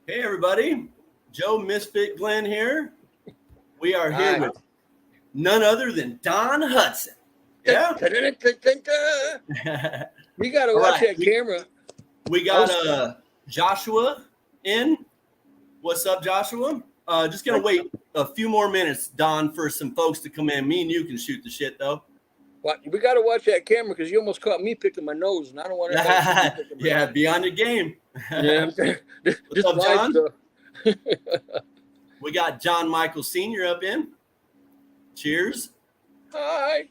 Hey, everybody. Joe, Misfit, Glenn here. We are here with none other than Don Hudson. Yeah? You got to watch that camera. We got Joshua in. What's up, Joshua? Just going to wait a few more minutes, Don, for some folks to come in. Me and you can shoot the shit, though. What? We got to watch that camera because you almost caught me picking my nose, and I don't want to. Yeah, be on your game. Yeah, What's up, John? We got John Michael Sr. up in. Cheers. Hi.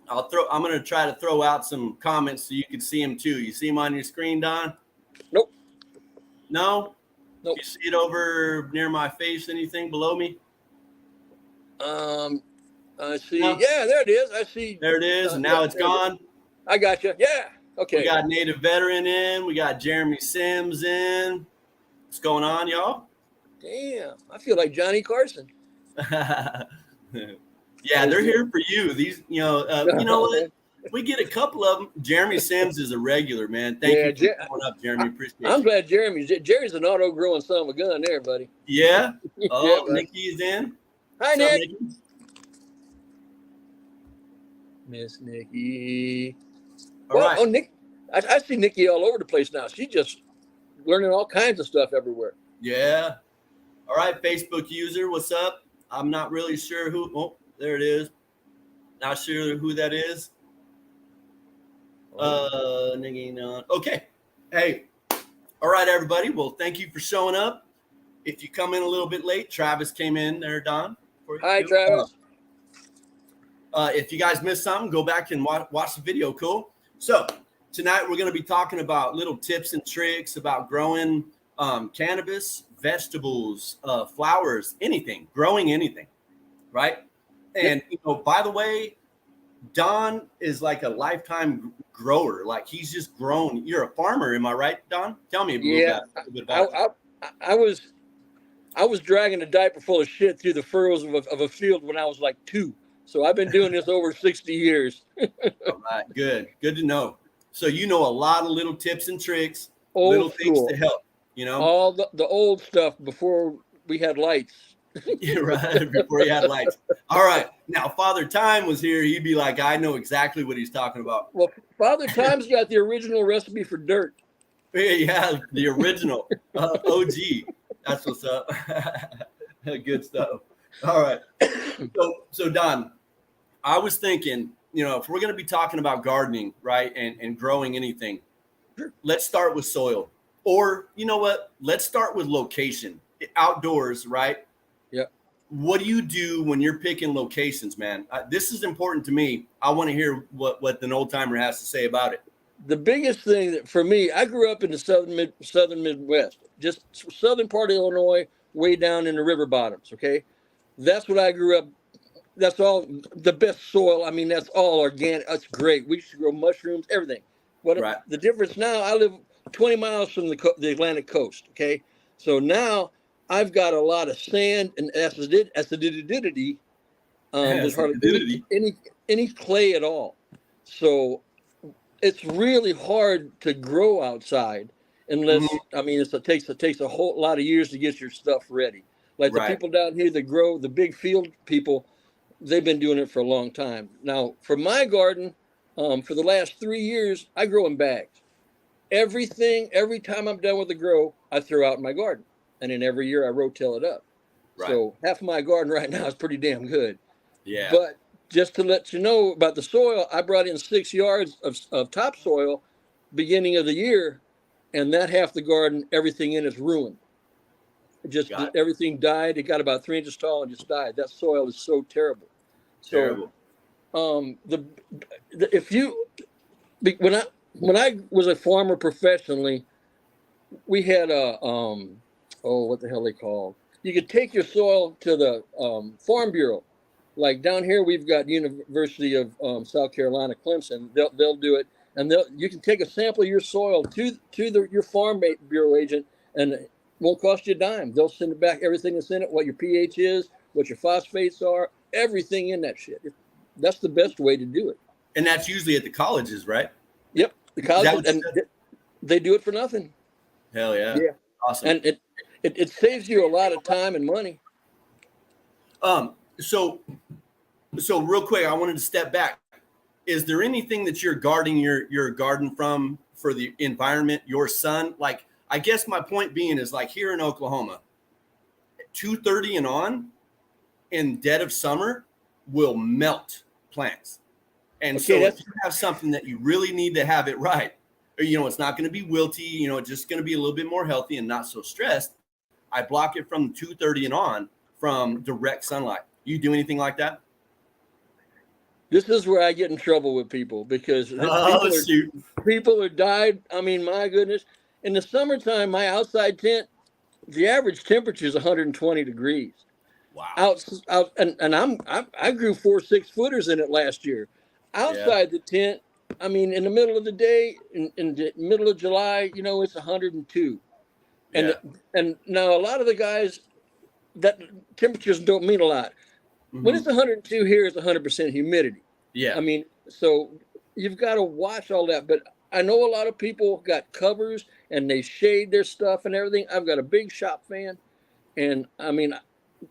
I'm going to try to throw out some comments so you can see them too. You see them on your screen, Don? Nope. No? Nope. You see it over near my face? Anything below me? I see. No. Yeah, there it is. I see. There it is. And now it's gone. I got you. Yeah. Okay. We got Native Veteran in. We got Jeremy Sims in. What's going on, y'all? Damn. I feel like Johnny Carson. Yeah, they're here for you. These, you know what? We get a couple of them. Jeremy Sims is a regular, man. Thank you for coming up, Jeremy. Appreciate it. I'm glad Jerry's an auto-growing son of a gun there, buddy. Yeah? Oh, Yeah, Nikki's in. Hi, What's up, Nick. Nikki? Miss Nikki. All right. Oh, Nick. I see Nikki all over the place now. She's just learning all kinds of stuff everywhere. Yeah. All right, Facebook user, what's up? I'm not really sure who. Oh, there it is. Not sure who that is. Okay. Hey. All right, everybody. Well, thank you for showing up. If you come in a little bit late, Travis came in there, Don. Hi, Travis. If you guys missed something, go back and watch the video. Cool. So tonight we're going to be talking about little tips and tricks about growing cannabis, vegetables, flowers, anything, growing anything, right? And, by the way, Don is like a lifetime grower. Like he's just grown. You're a farmer. Am I right, Don? Tell me a little bit about it. I was dragging a diaper full of shit through the furrows of a field when I was like 2. So I've been doing this over 60 years. All right. Good to know. So you know a lot of little tips and tricks, little things to help, All the old stuff before we had lights. Yeah, right. Before you had lights. All right. Now, Father Time was here. He'd be like, I know exactly what he's talking about. Well, Father Time's got the original recipe for dirt. Yeah, the original OG. That's what's up. Good stuff. All right. So Don, I was thinking, if we're going to be talking about gardening, right, and growing anything, let's start with soil. Or, you know what? Let's start with location. Outdoors, right? Yeah. What do you do when you're picking locations, man? This is important to me. I want to hear what an old timer has to say about it. The biggest thing that for me, I grew up in the southern Midwest, just southern part of Illinois, way down in the river bottoms. Okay, that's what I grew up. That's all the best soil. I mean, that's all organic. That's great. We used to grow mushrooms, everything. Right. The difference now, I live 20 miles from the Atlantic coast. Okay, so now I've got a lot of sand and acidity. There's hardly any clay at all. So it's really hard to grow outside unless, it takes a whole lot of years to get your stuff ready. Like the people down here that grow, the big field people, they've been doing it for a long time. Now, for my garden, for the last 3 years, I grow in bags. Every time I'm done with the grow, I throw out in my garden. And then every year I rotail it up. Right. So half of my garden right now is pretty damn good. Yeah. But just to let you know about the soil, I brought in 6 yards of topsoil beginning of the year, and that half the garden, everything in is ruined. Everything died. It got about 3 inches tall and just died. That soil is so terrible. Terrible. So, when I was a farmer professionally, we had what the hell they call You could take your soil to the Farm Bureau. Like down here, we've got University of South Carolina, Clemson. They'll do it, and you can take a sample of your soil to your Farm Bureau agent, and it won't cost you a dime. They'll send it back, everything that's in it, what your pH is, what your phosphates are, everything in that shit. That's the best way to do it. And that's usually at the colleges, right? Yep, the colleges, and they do it for nothing. Hell yeah. Yeah. Awesome. And it saves you a lot of time and money. So real quick, I wanted to step back. Is there anything that you're guarding your garden from for the environment, your sun? Like, I guess my point being is, like, here in Oklahoma, 2:30 and on in dead of summer will melt plants. And so if you have something that you really need to have it right, or, it's not going to be wilty, it's just going to be a little bit more healthy and not so stressed, I block it from 2:30 and on from direct sunlight. You do anything like that? This is where I get in trouble with people, because people are died. I mean, my goodness. In the summertime, my outside tent, the average temperature is 120 degrees. Wow. I grew 4 6-footers in it last year. Outside the tent, I mean, in the middle of the day, in the middle of July, it's 102. And now a lot of the guys, that temperatures don't mean a lot. Mm-hmm. When it's 102 here, it's 100% humidity. Yeah. I mean, so you've got to watch all that. But I know a lot of people got covers and they shade their stuff and everything. I've got a big shop fan, and I mean,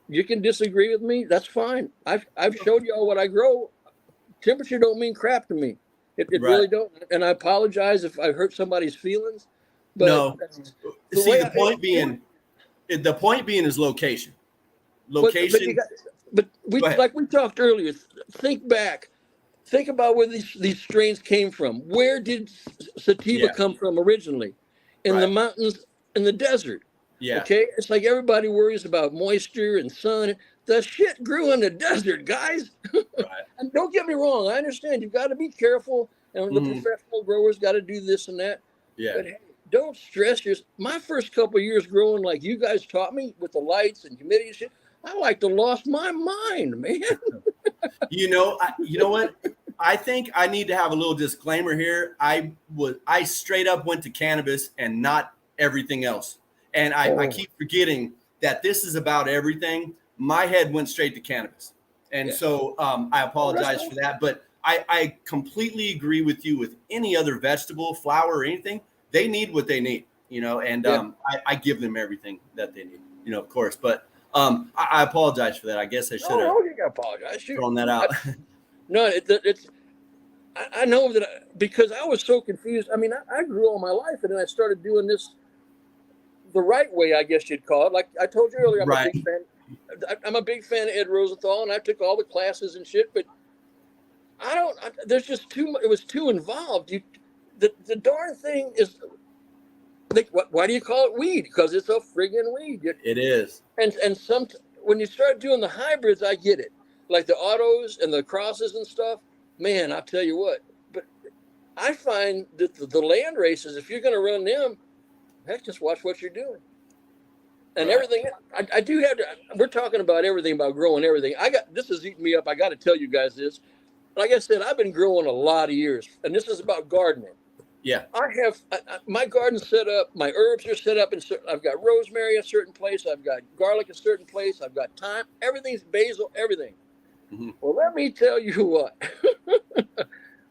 you can disagree with me. That's fine. I've showed y'all what I grow. Temperature don't mean crap to me. It really don't. And I apologize if I hurt somebody's feelings. But no. The point being is location. Location. But like we talked earlier, think back. Think about where these strains came from. Where did sativa come from originally? In the mountains, in the desert. Yeah. Okay. It's like everybody worries about moisture and sun. The shit grew in the desert, guys. Right. And don't get me wrong. I understand you've got to be careful, and the professional growers got to do this and that. Yeah. But hey, don't stress my first couple of years growing like you guys taught me with the lights and humidity and shit. I like to lost my mind, man. You know what? I think I need to have a little disclaimer here. I straight up went to cannabis and not everything else. And I keep forgetting that this is about everything. My head went straight to cannabis. And so I apologize for that. But I completely agree with you with any other vegetable, flower, or anything. They need what they need, and I give them everything that they need, of course. But I apologize for that. I guess I should have you gotta apologize. thrown that out. I know that because I was so confused. I mean, I grew all my life, and then I started doing this the right way, I guess you'd call it. Like I told you earlier, I'm a big fan of Ed Rosenthal, and I took all the classes and shit. But there's just too much. It was too involved. The darn thing is, why do you call it weed? Because it's a friggin' weed. It is. And when you start doing the hybrids, I get it. Like the autos and the crosses and stuff, man, I'll tell you what. But I find that the land races, if you're going to run them, heck, just watch what you're doing. And everything, I do have to, we're talking about everything, about growing everything. This is eating me up. I got to tell you guys this. Like I said, I've been growing a lot of years, and this is about gardening. Yeah. I have my garden set up. My herbs are set up. I've got rosemary in a certain place. I've got garlic in a certain place. I've got thyme. Everything's basil, everything. Mm-hmm. Well, let me tell you what.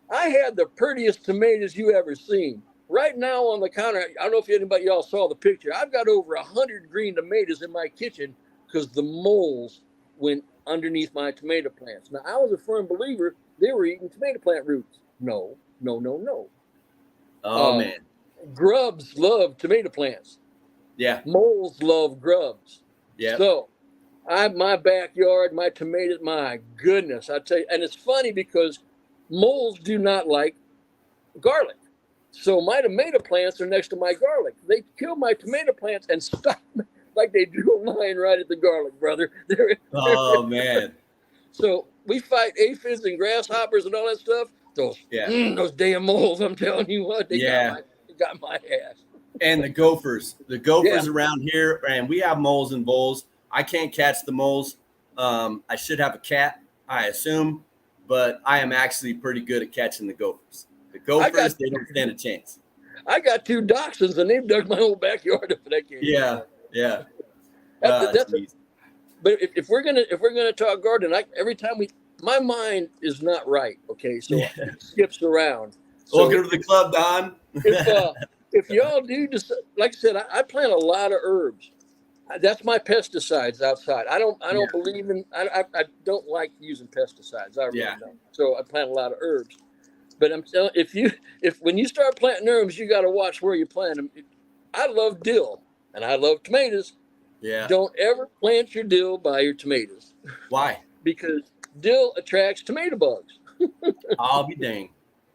I had the prettiest tomatoes you ever seen. Right now on the counter, I don't know if anybody y'all saw the picture. I've got over 100 green tomatoes in my kitchen because the moles went underneath my tomato plants. Now, I was a firm believer they were eating tomato plant roots. No. Oh, man. Grubs love tomato plants. Yeah. Moles love grubs. Yeah. So, my backyard, my tomatoes, my goodness, I tell you. And it's funny because moles do not like garlic. So my tomato plants are next to my garlic. They kill my tomato plants and stop like they drew a line right at the garlic, brother. Oh, man. So we fight aphids and grasshoppers and all that stuff. Those damn moles, I'm telling you what, they got my ass. And the gophers around here, and we have moles and voles. I can't catch the moles. I should have a cat, I assume, but I am actually pretty good at catching the gophers. The gophers, they don't stand a chance. I got 2 dachshunds, and they've dug my whole backyard up, and I can't. Yeah, yeah. That's but if we're gonna talk gardening, every time my mind is not right. Okay, so it skips around. So welcome to the club, Don. if y'all do just like I said, I plant a lot of herbs. That's my pesticides outside. I don't believe in. I don't like using pesticides. I really don't. So I plant a lot of herbs. But I'm telling if when you start planting herbs, you got to watch where you plant them. I love dill and I love tomatoes. Yeah. Don't ever plant your dill by your tomatoes. Why? Because dill attracts tomato bugs. I'll be dang.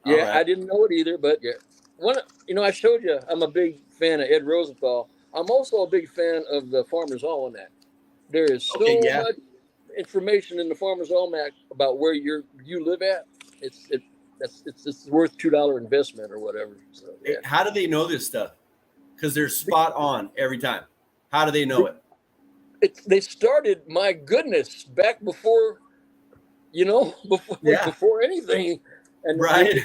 Yeah, right. I didn't know it either, but yeah. I showed you I'm a big fan of Ed Rosenthal. I'm also a big fan of the Farmer's Almanac. There is so much information in the Farmer's Almanac about where you live at. It's worth $2 investment or whatever. So, yeah. How do they know this stuff? Because they're spot on every time. How do they know it? They started, my goodness, back before, before anything. And right.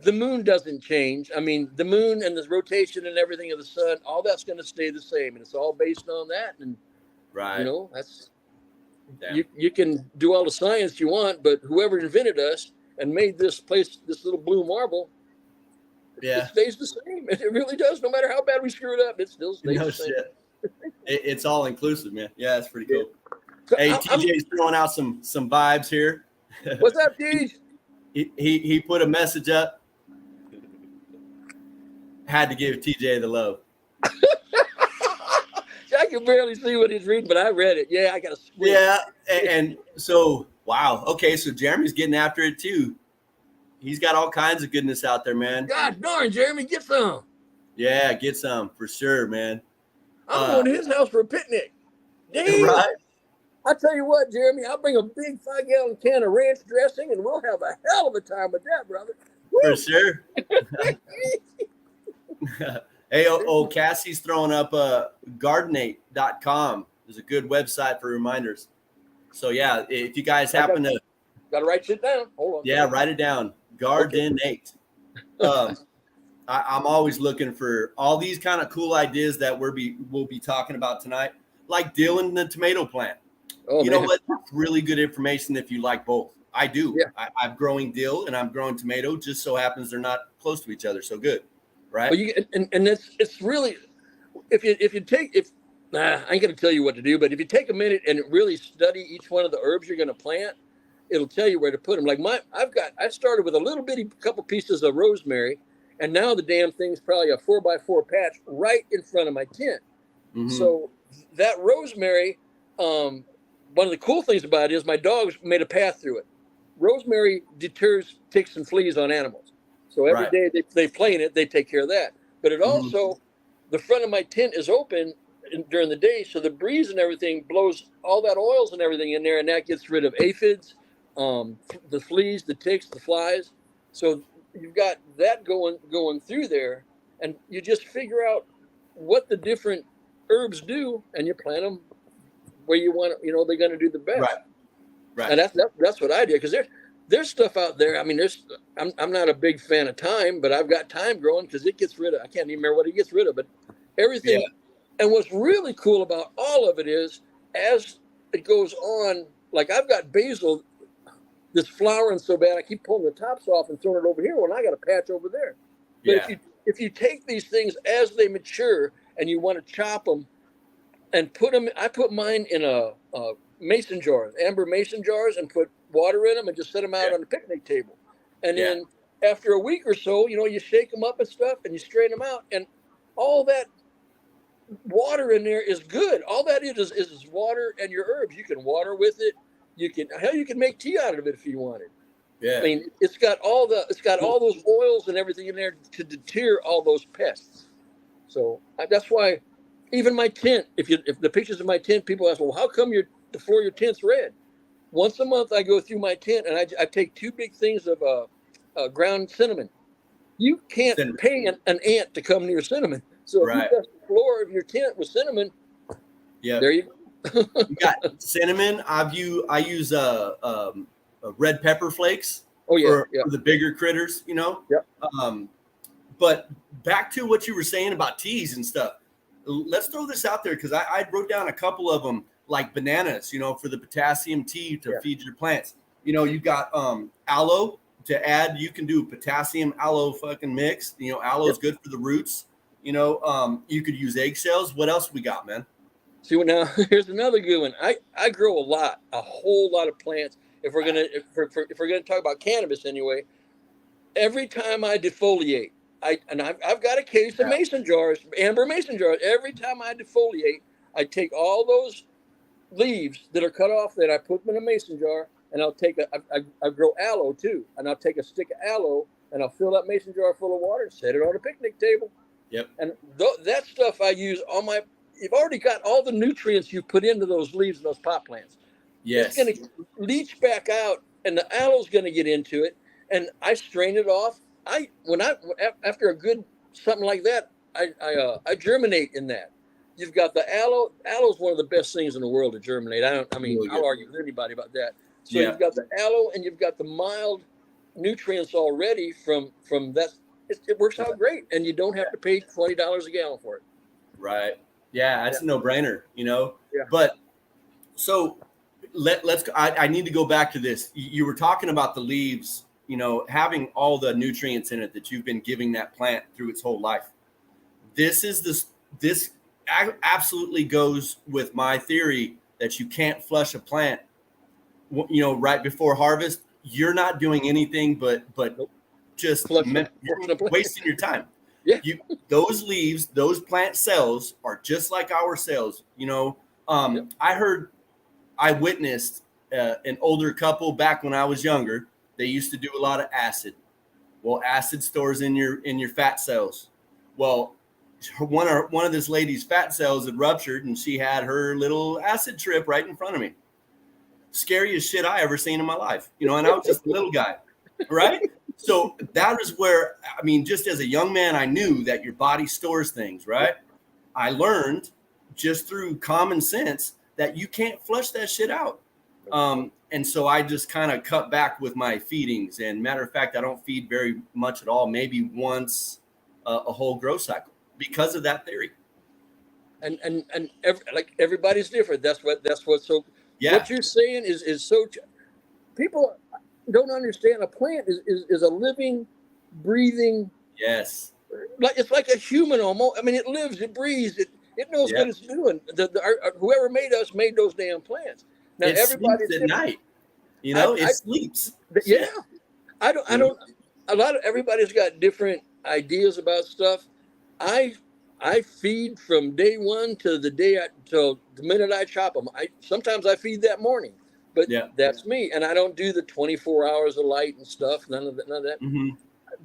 The moon doesn't change. I mean, the moon and the rotation and everything of the sun, all that's going to stay the same. And it's all based on that. And, that's, you can do all the science you want, but whoever invented us and made this little blue marble, it stays the same. It really does. No matter how bad we screw it up, it still stays the same. Shit. It's all inclusive, man. Yeah, it's pretty cool. So hey, TJ's throwing out some vibes here. What's up, TJ? He put a message up. Had to give TJ the love. I can barely see what he's reading, but I read it. Yeah, I got to squint. Yeah, and so, wow. Okay, so Jeremy's getting after it, too. He's got all kinds of goodness out there, man. God darn, Jeremy, get some. Yeah, get some for sure, man. I'm going to his house for a picnic. Damn. Right. I tell you what, Jeremy, I'll bring a big 5-gallon can of ranch dressing, and we'll have a hell of a time with that, brother. Woo! For sure. Hey, Cassie's throwing up gardenate.com. There's a good website for reminders. So, yeah, if you guys happen to... Got to write shit down. Hold on. Yeah, write it down. Gardenate. Okay. I'm always looking for all these kind of cool ideas that we'll be talking about tonight, like dill and the tomato plant. Oh, you know what? That's really good information if you like both. I do. Yeah. I'm growing dill and I'm growing tomato. Just so happens they're not close to each other. So good, right? But it's really I ain't gonna tell you what to do, but if you take a minute and really study each one of the herbs you're gonna plant, it'll tell you where to put them. Like I started with a little bitty couple pieces of rosemary, and now the damn thing's probably a 4x4 patch right in front of my tent. Mm-hmm. So that rosemary, one of the cool things about it is my dogs made a path through it. Rosemary deters ticks and fleas on animals. So every day they play in it, they take care of that. But it also, the front of my tent is open during the day, so the breeze and everything blows all that oils and everything in there, and that gets rid of aphids, the fleas, the ticks, the flies. So you've got that going through there, and you just figure out what the different herbs do, and you plant them where you want to, they're going to do the best. Right. And that's what I did, because there's stuff out there. I mean, I'm not a big fan of thyme, but I've got thyme growing because it gets rid of, I can't even remember what it gets rid of, but everything. Yeah. And what's really cool about all of it is, as it goes on, like I've got basil that's flowering so bad, I keep pulling the tops off and throwing it over here when I got a patch over there. But if you take these things as they mature and you want to chop them and put them, I put mine in a mason jars, amber mason jars, and put water in them and just set them out on the picnic table. And then after a week or so, you shake them up and stuff and you straighten them out, and all that water in there is good. All that is water and your herbs. You can water with it. You can make tea out of it if you wanted. Yeah. I mean, it's got all those oils and everything in there to deter all those pests. So that's why even my tent, if the pictures of my tent, people ask, well, how come the floor of your tent's red? Once a month, I go through my tent and I take 2 big things of ground cinnamon. You can't pay an ant to come near cinnamon. So if you dust the floor of your tent with cinnamon, Yeah. There you go. You got cinnamon. I use red pepper flakes for the bigger critters, you know. Yep. But back to what you were saying about teas and stuff. Let's throw this out there because I wrote down a couple of them, like bananas, you know, for the potassium tea to feed your plants. You know, you got aloe to add. You can do potassium aloe fucking mix. You know, aloe is good for the roots. You know, you could use eggshells. What else we got, man? See, now here's another good one. I grow a whole lot of plants. If we're gonna talk about cannabis anyway, every time I defoliate, I've got a case of mason jars, amber mason jars. Every time I defoliate, I take all those leaves that are cut off, that I put them in a mason jar, and I'll take I grow aloe too, and I'll take a stick of aloe and I'll fill that mason jar full of water and set it on a picnic table. Yep. And that stuff I use on my. You've already got all the nutrients you put into those leaves and those pot plants. Yes. It's going to leach back out, and the aloe's going to get into it. And I strain it off. After a good something like that, I germinate in that. You've got the aloe. Aloe is one of the best things in the world to germinate. I'll argue with anybody about that. So you've got the aloe, and you've got the mild nutrients already from that. It works out great, and you don't have to pay $20 a gallon for it. Right. Yeah, that's a no-brainer, you know. Yeah. But so let's. I need to go back to this. You were talking about the leaves, you know, having all the nutrients in it that you've been giving that plant through its whole life. This absolutely goes with my theory that you can't flush a plant, you know, right before harvest. You're not doing anything but just wasting your time. Yeah. Those leaves, those plant cells are just like our cells. You know, I witnessed an older couple back when I was younger. They used to do a lot of acid. Well, acid stores in your fat cells. Well, one of this lady's fat cells had ruptured, and she had her little acid trip right in front of me. Scariest shit I ever seen in my life. You know, and I was just a little guy, right? So that is where, I mean, just as a young man, I knew that your body stores things, right? I learned just through common sense that you can't flush that shit out. And so I just kind of cut back with my feedings. And matter of fact, I don't feed very much at all, maybe once a whole grow cycle because of that theory. And everybody's different. That's what's so, what you're saying is so, people don't understand a plant is a living, breathing. Yes. Like it's like a human almost. I mean, it lives, it breathes, it knows what it's doing. Whoever made us made those damn plants. Now everybody's sleeps at night. You know, it sleeps. Yeah. Everybody's got different ideas about stuff. I feed from day one to till the minute I chop them. Sometimes I feed that morning. But that's me, and I don't do the 24 hours of light and stuff. None of that. Mm-hmm.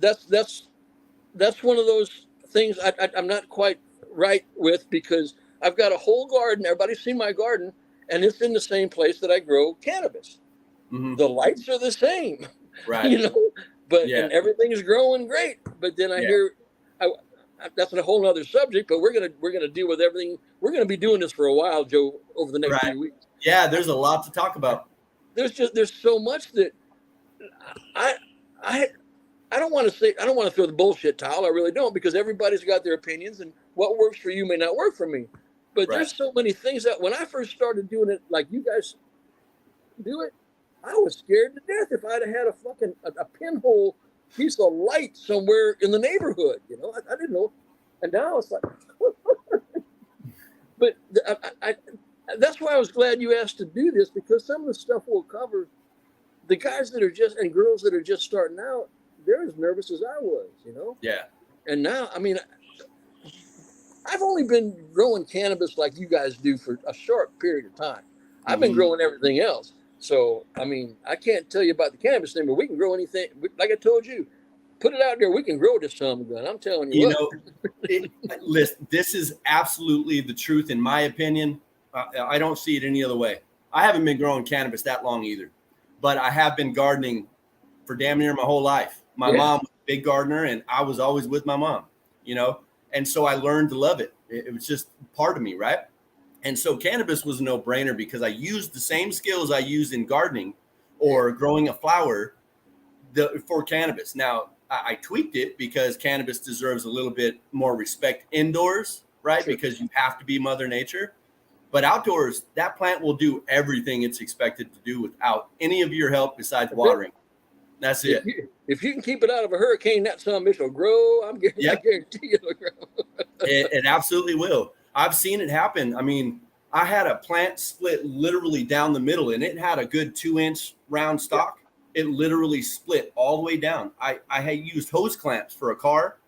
That's one of those things I'm not quite right with, because I've got a whole garden. Everybody's seen my garden, and it's in the same place that I grow cannabis. Mm-hmm. The lights are the same, right? You know, and everything is growing great. But then I hear, that's a whole other subject. But we're gonna deal with everything. We're gonna be doing this for a while, Joe, over the next few weeks. Yeah, there's a lot to talk about. There's so much that I don't want to say. I don't want to throw the bullshit towel. I really don't, because everybody's got their opinions, and what works for you may not work for me. But there's so many things that when I first started doing it, like you guys do it, I was scared to death if I'd have had a pinhole piece of light somewhere in the neighborhood. You know, I didn't know, and now it's like. But that's why I was glad you asked to do this, because some of the stuff we'll cover, the guys that are and girls that are just starting out, they're as nervous as I was, you know? Yeah. And now, I mean, I've only been growing cannabis like you guys do for a short period of time. I've been growing everything else. So, I mean, I can't tell you about the cannabis thing, but we can grow anything. Like I told you, put it out there. We can grow this some gun. I'm telling you. Listen, this is absolutely the truth, in my opinion. I don't see it any other way. I haven't been growing cannabis that long either, but I have been gardening for damn near my whole life. My mom was a big gardener, and I was always with my mom, you know? And so I learned to love it. It was just part of me, right? And so cannabis was a no-brainer because I used the same skills I used in gardening or growing a flower for cannabis. Now, I tweaked it because cannabis deserves a little bit more respect indoors, right? Sure. Because you have to be Mother Nature. But outdoors, that plant will do everything it's expected to do without any of your help besides watering. That's it. If you can keep it out of a hurricane, that son of a bitch will grow. I guarantee it'll grow. It absolutely will. I've seen it happen. I mean, I had a plant split literally down the middle, and it had a good 2-inch round stalk. It literally split all the way down. I had used hose clamps for a car.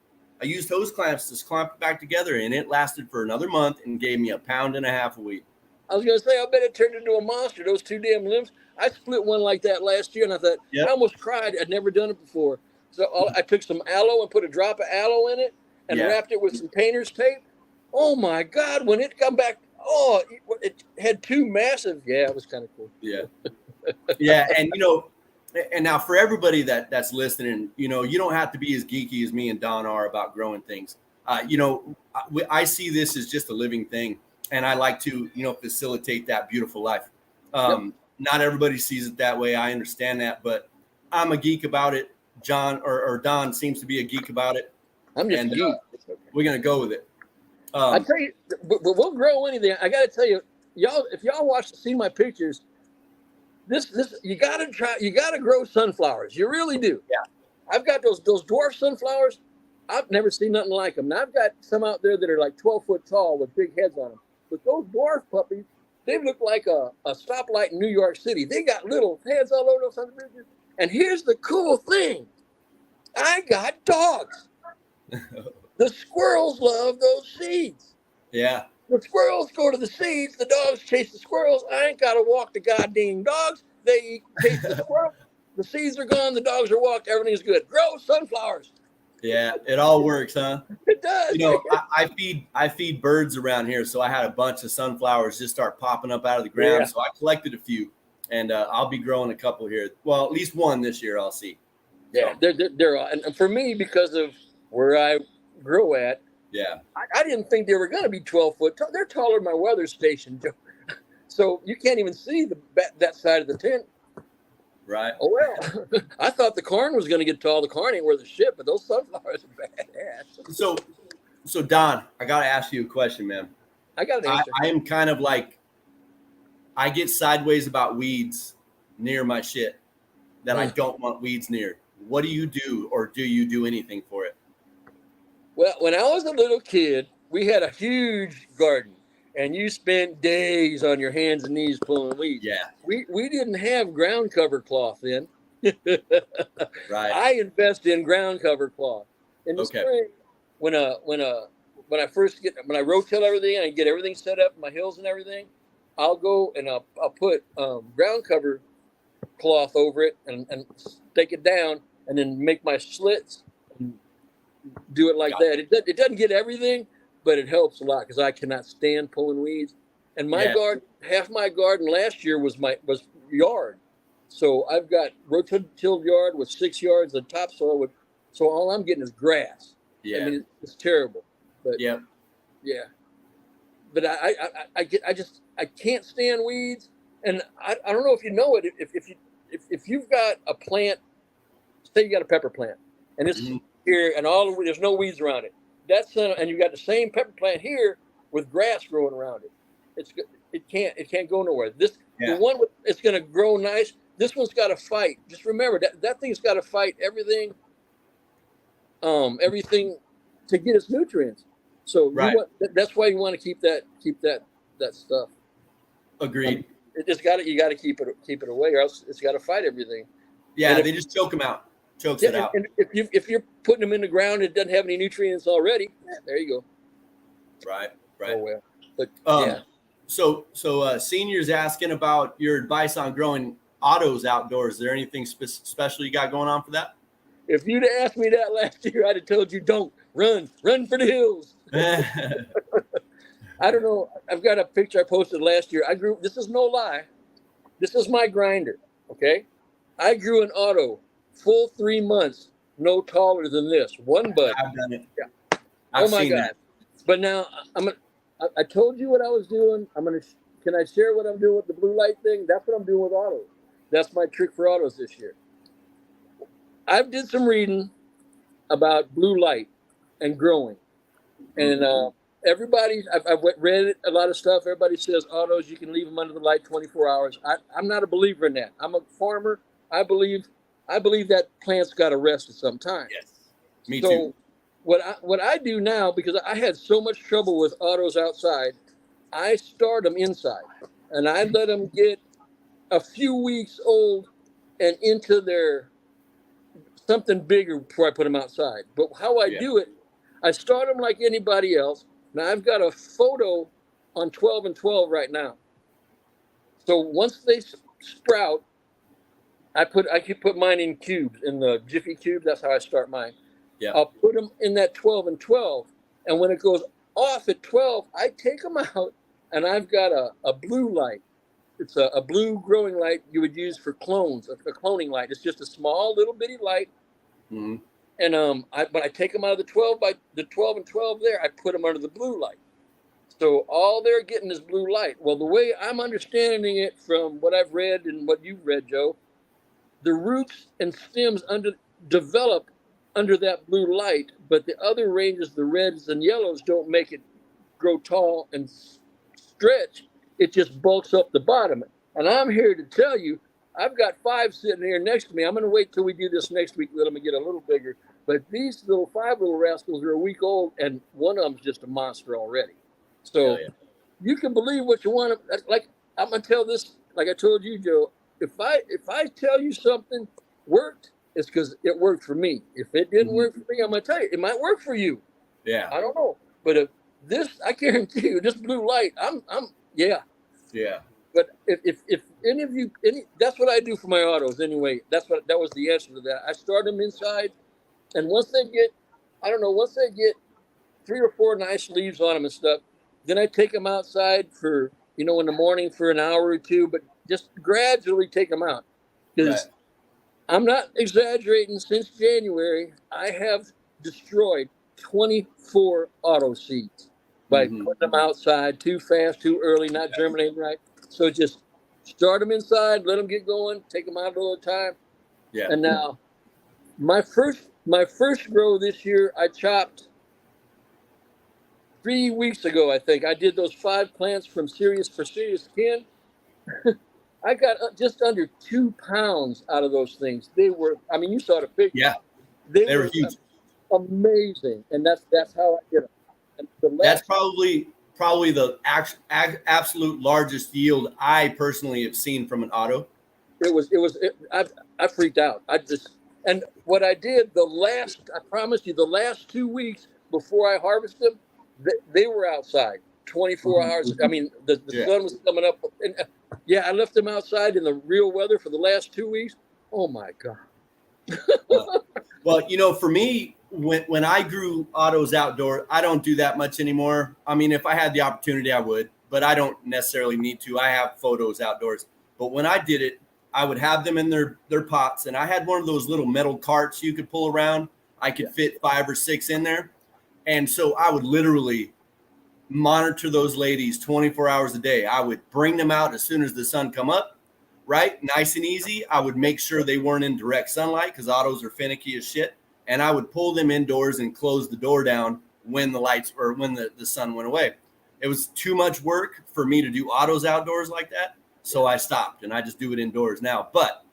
I used hose clamps to clamp it back together, and it lasted for another month and gave me 1.5 pounds of weed. I was going to say, I bet it turned into a monster, those 2 damn limbs. I split one like that last year, and I thought, I almost cried. I'd never done it before. So I took some aloe and put a drop of aloe in it and wrapped it with some painter's tape. Oh, my God, when it come back, it had 2 massive. Yeah, it was kind of cool. Yeah. Yeah, and, and now for everybody that's listening, you don't have to be as geeky as me and Don are about growing things. I see this as just a living thing, and I like to, facilitate that beautiful life. Not everybody sees it that way. I understand that, but I'm a geek about it. John or Don seems to be a geek about it. I'm just a geek. We're going to go with it. I tell you, but we'll grow anything. I got to tell you, y'all, if y'all see my pictures, this you got to try. You got to grow sunflowers. You really do. Yeah. I've got those dwarf sunflowers. I've never seen nothing like them. Now I've got some out there that are like 12 foot tall with big heads on them. But those dwarf puppies, they look like a stoplight in New York City. They got little heads all over those other bridges. And here's the cool thing. I got dogs. The squirrels love those seeds. Yeah. The squirrels go to the seeds. The dogs chase the squirrels. I ain't got to walk the goddamn dogs. They chase the squirrels. The seeds are gone. The dogs are walked. Everything's good. Grow sunflowers. Yeah, it all works, huh? It does. I feed birds around here, so I had a bunch of sunflowers just start popping up out of the ground. Yeah. So I collected a few, and I'll be growing a couple here. Well, at least one this year. I'll see. Yeah, they're and for me, because of where I grow at. Yeah, I didn't think they were going to be 12 foot tall. They're taller than my weather station, so you can't even see that side of the tent. Right. Oh, well, I thought the corn was going to get tall. The corn ain't worth a shit, but those sunflowers are badass. So Don, I got to ask you a question, man. I got an answer. I am kind of like, I get sideways about weeds near my shit that I don't want weeds near. What do you do, or do you do anything for it? Well, when I was a little kid, we had a huge garden, and you spent days on your hands and knees pulling weeds. Yeah. We didn't have ground cover cloth then. Right. I invest in ground cover cloth. In the spring, when I rotate everything and I get everything set up, my hills and everything, I'll go and I'll put ground cover cloth over it and stake it down, and then make my slits and do it like that. It doesn't get everything, but it helps a lot because I cannot stand pulling weeds. And my garden, half my garden last year was yard. So I've got rototilled yard with 6 yards of topsoil so all I'm getting is grass. Yeah. I mean, it's terrible. But yeah. But I can't stand weeds. And I don't know if you know it. If you've got a plant, say you got a pepper plant, and it's here, and there's no weeds around it. And you got the same pepper plant here with grass growing around it. It can't go nowhere. The one it's going to grow nice. This one's got to fight. Just remember that thing's got to fight everything to get its nutrients. So that's why you want to keep that stuff. Agreed. You got to keep it away, or else it's got to fight everything. Yeah, they just choke them out. Chokes it out. And if you're putting them in the ground, it doesn't have any nutrients already. There you go. Right. Oh well. But So seniors asking about your advice on growing autos outdoors. Is there anything special you got going on for that? If you'd asked me that last year, I'd have told you don't run for the hills. I don't know. I've got a picture I posted last year. This is no lie. This is my grinder. Okay. I grew an auto full 3 months, no taller than this. One bud. I've done it. Yeah. Oh my God. That. But now I told you what I was doing. Can I share what I'm doing with the blue light thing? That's what I'm doing with autos. That's my trick for autos this year. I've did some reading about blue light and growing. And I've read a lot of stuff. Everybody says autos, you can leave them under the light 24 hours. I'm not a believer in that. I'm a farmer. I believe that plant's got to rest at some time. Yes, me so too. What I do now, because I had so much trouble with autos outside, I start them inside, and I let them get a few weeks old and into their something bigger before I put them outside. But how I do it, I start them like anybody else. Now I've got a photo on 12 and 12 right now. So once they sprout, I can put mine in cubes, in the Jiffy cube. That's how I start mine. Yeah. I'll put them in that 12 and 12. And when it goes off at 12, I take them out, and I've got a blue light. It's a blue growing light you would use for clones, a cloning light. It's just a small little bitty light. Mm-hmm. And when I take them out of the 12 and 12 there, I put them under the blue light. So all they're getting is blue light. Well, the way I'm understanding it from what I've read and what you've read, Joe, the roots and stems develop under that blue light, but the other ranges, the reds and yellows, don't make it grow tall and stretch. It just bulks up the bottom. And I'm here to tell you, I've got 5 sitting here next to me. I'm going to wait till we do this next week, let them get a little bigger. But these 5 little rascals are a week old, and one of them's just a monster already. So you can believe what you want. Like, I'm going to tell this, like I told you, Joe, if I tell you something worked, it's because it worked for me. If it didn't work for me, I'm going to tell you, it might work for you. Yeah. I don't know. But I guarantee you, this blue light, Yeah. But if any of you, that's what I do for my autos anyway. That was the answer to that. I start them inside, and once they get 3 or 4 nice leaves on them and stuff, then I take them outside for, in the morning for an hour or two, but just gradually take them out. Because I'm not exaggerating, since January, I have destroyed 24 auto seeds by putting them outside too fast, too early, not germinating right. So just start them inside, let them get going, take them out a little time. Yeah. And now my first grow this year, I chopped 3 weeks ago, I think. I did those 5 plants from Serious Ken. I got just under 2 pounds out of those things. They were, you saw the picture. Yeah. They were huge. Amazing. And that's how I did them. That's probably the absolute largest yield I personally have seen from an auto. I freaked out. And what I did I promise you, the last 2 weeks before I harvested them, they were outside 24 hours. The sun was coming up. And I left them outside in the real weather for the last 2 weeks. Oh my God. Well, for me, when I grew autos outdoor, I don't do that much anymore. If I had the opportunity, I would, but I don't necessarily need to. I have photos outdoors. But when I did it, I would have them in their pots, and I had one of those little metal carts you could pull around. I could fit 5 or 6 in there. And so I would literally monitor those ladies 24 hours a day. I would bring them out as soon as the sun come up, right? Nice and easy. I would make sure they weren't in direct sunlight because autos are finicky as shit. And I would pull them indoors and close the door down when the sun went away. It was too much work for me to do autos outdoors like that. So I stopped, and I just do it indoors now. But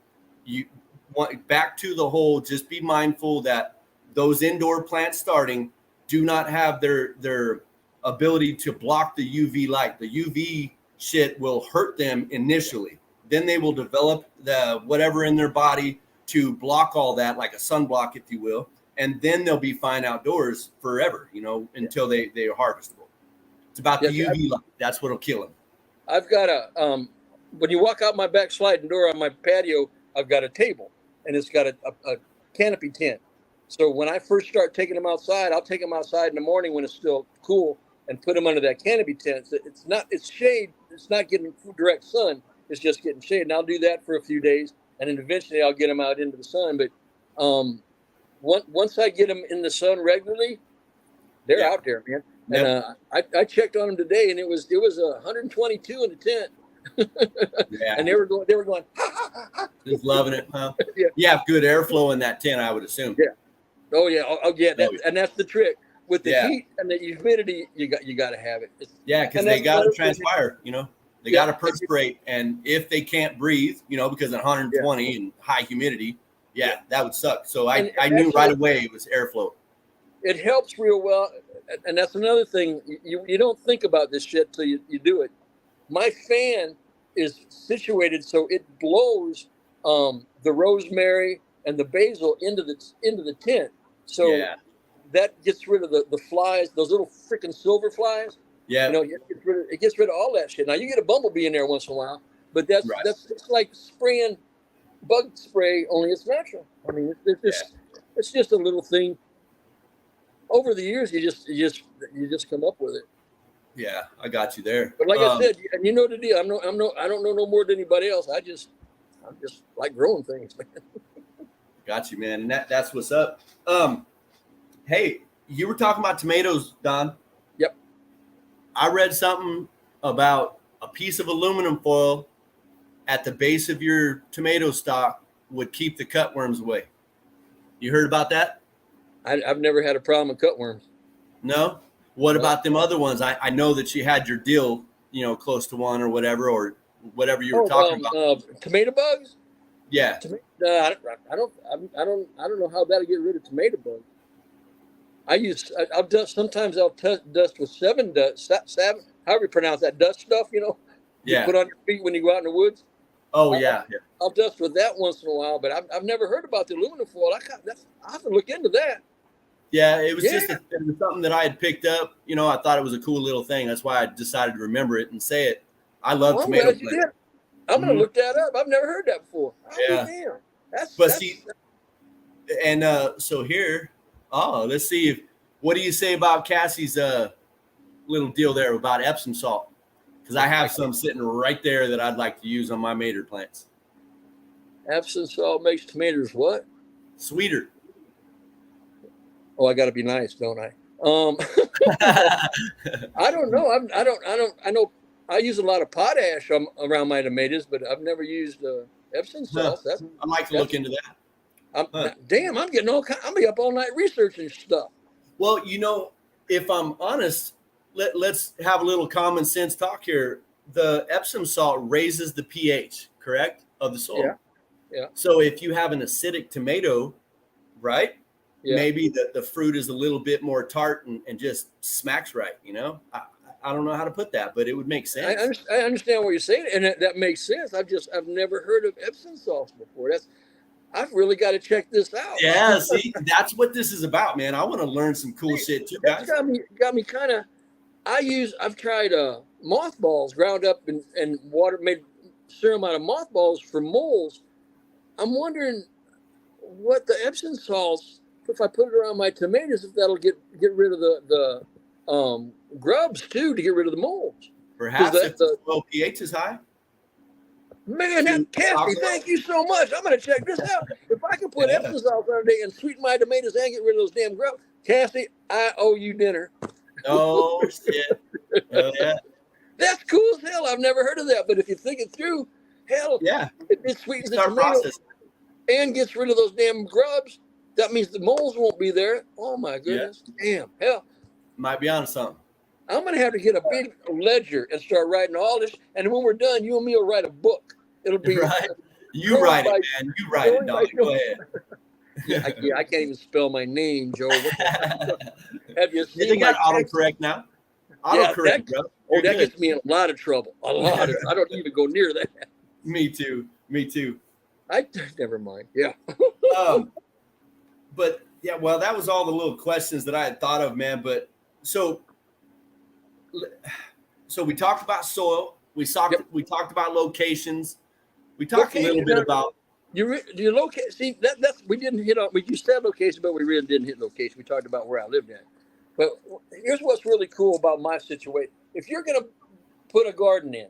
back to the whole, just be mindful that those indoor plants starting do not have their ability to block the UV light. The UV shit will hurt them initially. Then they will develop the whatever in their body to block all that, like a sunblock, if you will. And then they'll be fine outdoors forever, until they are harvestable. It's about the UV light. That's what'll kill them. I've got when you walk out my back sliding door on my patio, I've got a table, and it's got a canopy tent. So when I first start taking them outside, I'll take them outside in the morning when it's still cool and put them under that canopy tent. It's shade. It's not getting direct sun. It's just getting shade. And I'll do that for a few days. And then eventually I'll get them out into the sun. But once I get them in the sun regularly, they're out there, man. And I checked on them today, and it was 122 in the tent. Yeah. And they were going, just loving it, huh? Yeah. You have good airflow in that tent, I would assume. Yeah. Oh yeah. And that's the trick with the heat and the humidity. You got to have it. Because they got to transpire. They got to perspirate, and if they can't breathe, because at 120 and high humidity, that would suck. So I knew right away it was airflow. It helps real well, and that's another thing. You don't think about this shit till you do it. My fan is situated so it blows the rosemary and the basil into the tent. So that gets rid of the flies, those little freaking silver flies. Yeah. It gets rid of all that shit. Now you get a bumblebee in there once in a while, but that's it's like spraying bug spray, only it's natural. I mean, it's just a little thing. Over the years, you just come up with it. Yeah, I got you there. But like I said, and you know the deal. I don't know no more than anybody else. I'm just like growing things, man. Got you, man. And that's what's up. Hey, you were talking about tomatoes, Don. Yep. I read something about a piece of aluminum foil at the base of your tomato stalk would keep the cutworms away. You heard about that? I've never had a problem with cutworms. No? What about them other ones? I know that you had your deal, close to one or whatever you were talking about. Tomato bugs? Yeah. I don't know how that'll get rid of tomato bugs. I'll dust. Sometimes I'll dust with seven, however you pronounce that dust stuff. You put on your feet when you go out in the woods. Oh yeah. I'll dust with that once in a while, but I've never heard about the aluminum foil. I have to look into that. Yeah, it was just it was something that I had picked up. I thought it was a cool little thing. That's why I decided to remember it and say it. I love tomato plants. I'm gonna look that up. I've never heard that before. So here, let's see what do you say about Cassie's little deal there about Epsom salt? Because I have some sitting right there that I'd like to use on my tomato plants. Epsom salt makes tomatoes what? Sweeter. Oh, I got to be nice, don't I? I don't know. I know I use a lot of potash around my tomatoes, but I've never used Epsom salt. I'd like to look into that. Damn, I'm getting I'll be up all night researching stuff. Well, if I'm honest, let's have a little common sense talk here. The Epsom salt raises the pH, correct, of the soil. Yeah. So if you have an acidic tomato, right? Yeah. Maybe the fruit is a little bit more tart and just smacks right. I don't know how to put that, but it would make sense. I understand what you're saying, and that makes sense. I've never heard of Epsom salts before. I've really got to check this out. Yeah, see, that's what this is about, man. I want to learn some cool shit too, guys. That's got me kind of. I've tried mothballs ground up and water, made serum out of mothballs for moles. I'm wondering what the Epsom salts, if I put it around my tomatoes, if that'll get rid of the grubs too, to get rid of the moles. Perhaps if the soil pH is high. Man, Kathy, thank you so much. I'm going to check this out. If I can put Epsom salt on day and sweeten my tomatoes and get rid of those damn grubs, Kathy, I owe you dinner. Oh shit! Oh yeah. That's cool as hell. I've never heard of that, but if you think it through, hell, it sweetens the tomato and gets rid of those damn grubs. That means the moles won't be there. Oh my goodness, damn, hell. Might be on something. I'm gonna have to get a big ledger and start writing all this. And when we're done, you and me will write a book. It'll be right. You write it, man. You write it, Don. Go ahead. I can't even spell my name, Joe. Have you seen? They got autocorrect now. Autocorrect, bro. Oh, that gets me in a lot of trouble. A lot. I don't even go near that. Me too. Never mind. Yeah. But yeah, well, that was all the little questions that I had thought of, man. But so we talked about soil. We talked about locations. We talked a little bit about your location. See, that's we didn't hit on. You said location, but we really didn't hit location. We talked about where I lived at. But here's what's really cool about my situation. If you're gonna put a garden in,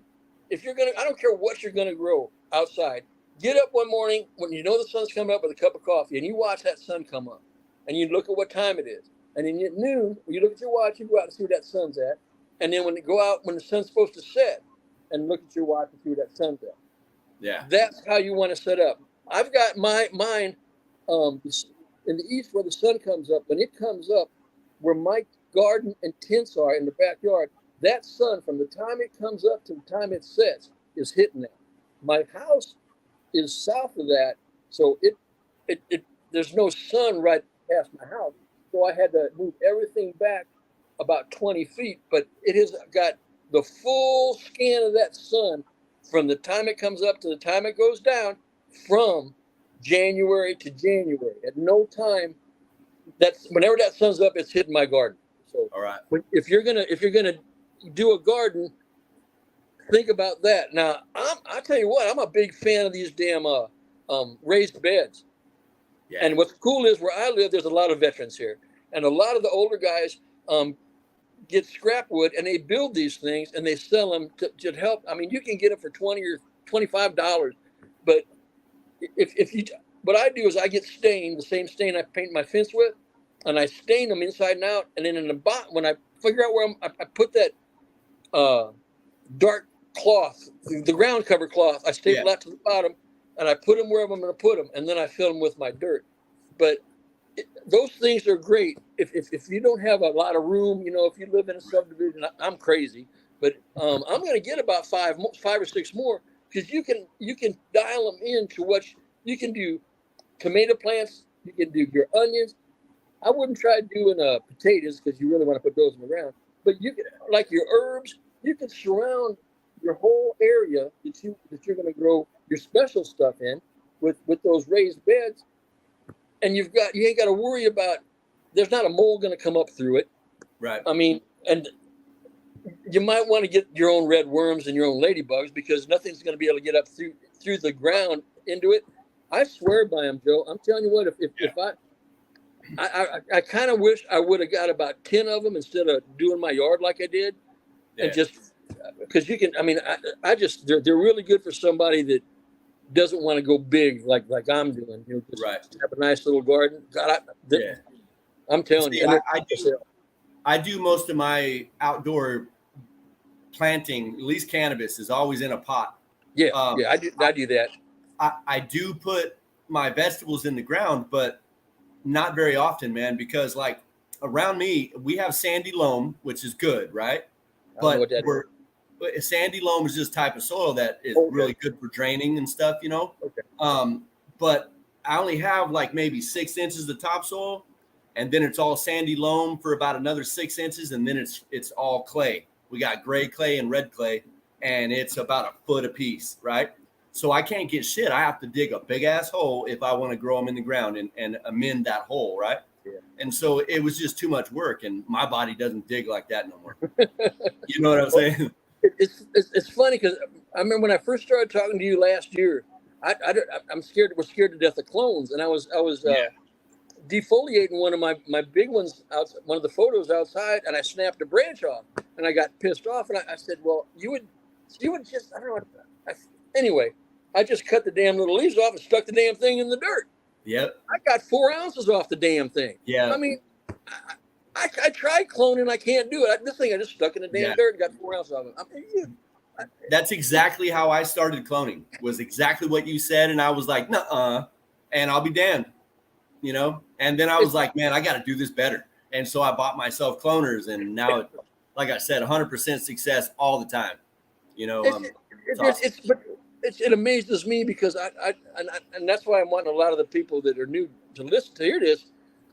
I don't care what you're gonna grow outside. Get up one morning when you know the sun's coming up with a cup of coffee, and you watch that sun come up, and you look at what time it is. And then at noon, you look at your watch, you go out and see where that sun's at. And then when you go out, when the sun's supposed to set, and look at your watch and see where that sun's at. Yeah. That's how you want to set up. I've got mine in the east where the sun comes up. When it comes up, where my garden and tents are in the backyard, that sun from the time it comes up to the time it sets is hitting that. My house is south of that, so it there's no sun right past my house. So I had to move everything back about 20 feet, but it has got the full scan of that sun from the time it comes up to the time it goes down, from January to January. At no time, that's whenever that sun's up, it's hitting my garden. So all right, if you're gonna do a garden, think about that. Now, I tell you what, I'm a big fan of these damn raised beds. Yeah. And what's cool is where I live, there's a lot of veterans here, and a lot of the older guys get scrap wood and they build these things and they sell them to help. I mean, you can get them for $20 or $25, but if you, what I do is I get stain, the same stain I paint my fence with, and I stain them inside and out. And then in the bottom, when I figure out where I put that dark cloth, the ground cover cloth, I staple that to the bottom, and I put them where I'm going to put them, and then I fill them with my dirt. But those things are great if you don't have a lot of room. You know, if you live in a subdivision, I'm crazy, but I'm going to get about five or six more, because you can dial them into what you can do. Tomato plants, you can do your onions. I wouldn't try doing potatoes, because you really want to put those in the ground. But you can, like your herbs, you can surround your whole area that you're going to grow your special stuff in with those raised beds. And you ain't got to worry about, there's not a mole going to come up through it. Right. I mean, and you might want to get your own red worms and your own ladybugs, because nothing's going to be able to get up through the ground into it. I swear by them, Joe. I'm telling you what, if I kind of wish I would have got about 10 of them instead of doing my yard like I did. Yeah. And just because you can, I mean, they're really good for somebody that doesn't want to go big like I'm doing. You know, just have a nice little garden. God, I'm telling you. I do most of my outdoor planting, at least cannabis, is always in a pot. Yeah, I do that. I do put my vegetables in the ground, but not very often, man, because like around me, we have sandy loam, which is good, right? But sandy loam is just type of soil that is really good for draining and stuff, you know? Okay. But I only have like maybe 6 inches of topsoil, and then it's all sandy loam for about another 6 inches, and then it's all clay. We got gray clay and red clay, and it's about a foot a piece, right? So I can't get shit. I have to dig a big ass hole if I want to grow them in the ground and amend that hole, right? Yeah. And so it was just too much work, and my body doesn't dig like that no more. You know what I'm saying? It's funny, because I remember when I first started talking to you last year, I'm scared. We're scared to death of clones, and I was defoliating one of my big ones out, one of the photos outside, and I snapped a branch off, and I got pissed off, and I said, well, you would just, I don't know. Anyway, I just cut the damn little leaves off and stuck the damn thing in the dirt. Yep. I got 4 ounces off the damn thing. Yeah. I mean, I tried cloning. I can't do it. This thing I just stuck in the damn dirt and got 4 ounces off it. I mean, that's exactly how I started cloning, was exactly what you said. And I was like, nuh-uh, and I'll be damned, you know? And then I was like, man, I got to do this better. And so I bought myself cloners, and now, like I said, 100% success all the time, you know? It amazes me, because and that's why I'm wanting a lot of the people that are new to listen to hear this.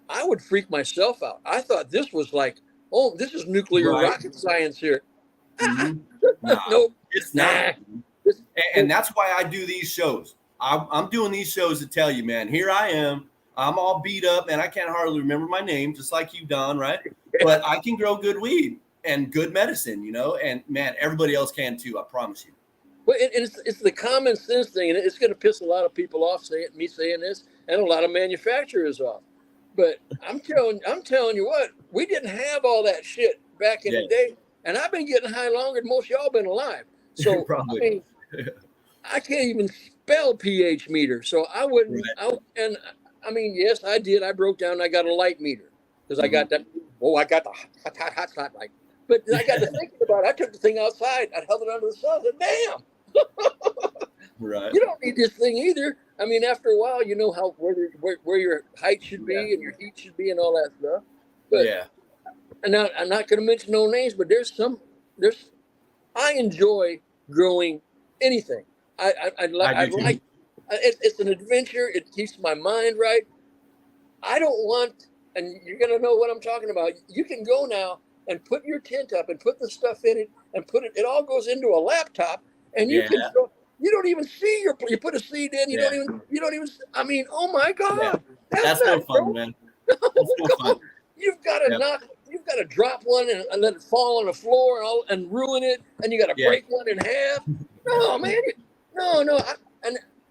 I would freak myself out. I thought this was like, oh, this is nuclear rocket science here. Mm-hmm. No, it's not. And that's why I do these shows. I'm doing these shows to tell you, man, here I am. I'm all beat up, and I can't hardly remember my name, just like you, Don, right? But I can grow good weed and good medicine, you know, and man, everybody else can too, I promise you. Well, it's the common sense thing, and it's going to piss a lot of people off me saying this, and a lot of manufacturers off. But I'm telling you what, we didn't have all that shit back in the day, and I've been getting high longer than most of y'all been alive. So I mean, I can't even spell pH meter, so I wouldn't. Right. I mean, yes, I did. I broke down and I got a light meter. because I got that. Oh, I got the hot spotlight. But I got to thinking about it. I took the thing outside. I held it under the sun. I said, damn. Right. You don't need this thing either. I mean, after a while, you know how where your height should be and your heat should be and all that stuff. But yeah. And now I'm not going to mention no names, but I enjoy growing anything. It's an adventure. It keeps my mind right. I don't want, and you're going to know what I'm talking about. You can go now and put your tent up and put the stuff in it and it all goes into a laptop and you don't even see you put a seed in, you don't even, I mean, oh my God. Yeah. That's no fun, man. That's no fun. You've got to drop one and let it fall on the floor and ruin it. And you got to break one in half. No, man. No.